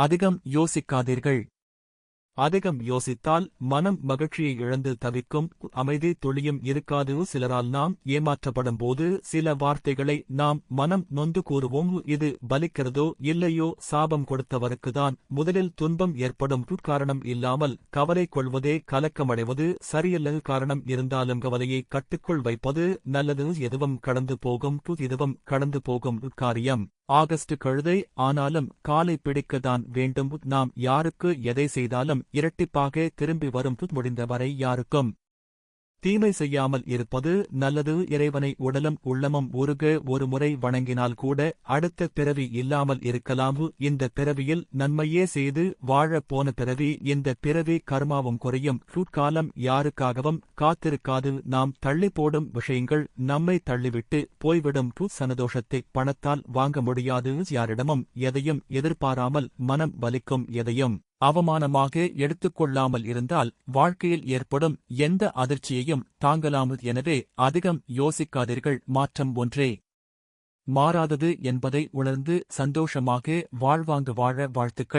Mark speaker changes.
Speaker 1: அதிகம் யோசிக்காதீர்கள். அதிகம் யோசித்தால் மனம் மகிழ்ச்சியை இழந்து தவிக்கும், அமைதி துளியும் இருக்காது. சிலரால் நாம் ஏமாற்றப்படும் போது சில வார்த்தைகளை நாம் மனம் நொந்து கூறுவோம். இது பலிக்கிறதோ இல்லையோ சாபம் கொடுத்தவருக்குதான் முதலில் துன்பம் ஏற்படும். காரணம் இல்லாமல் கவலை கொள்வதே கலக்கமடைவது சரியல்ல. காரணம் இருந்தாலும் கவலையை கட்டுக்குள் வைப்பது நல்லது. எதுவும் கடந்து போகும், இதுவும் கடந்து போகும் காரியம். ஆகஸ்ட் கழுதை ஆனாலும் காலை பிடிக்கத்தான் வேண்டும். நாம் யாருக்கு எதை செய்தாலும் இரட்டிப்பாக திரும்பி வரும். முடிந்தவரை யாருக்கும் தீமை செய்யாமல் இருப்பது நல்லது. இறைவனை உடலும் உள்ளமும் உருக ஒரு முறை வணங்கினால் கூட அடுத்த பிறவி இல்லாமல் இருக்கலாம். இந்த பிறவியில் நன்மையே செய்து வாழ போன பிறவி இந்த பிறவி கர்மாவும் குறையும். காலம் யாருக்காகவும் காத்திருக்காது. நாம் தள்ளி போடும் விஷயங்கள் நம்மை தள்ளிவிட்டு போய்விடும். சந்தோஷத்தை பணத்தால் வாங்க முடியாது. யாரிடமும் எதையும் எதிர்பாராமல் மனம் வலிக்கும். எதையும் அவமானமாக எடுத்துக்கொள்ளாமல் இருந்தால் வாழ்க்கையில் ஏற்படும் எந்த அதிர்ச்சியையும் தாங்கலாம். எனவே அதிகம் யோசிக்காதீர்கள். மாற்றம் ஒன்றே மாறாதது என்பதை உணர்ந்து சந்தோஷமாக வாழ்வாங்க வாழ வாழ்த்துக்கள்.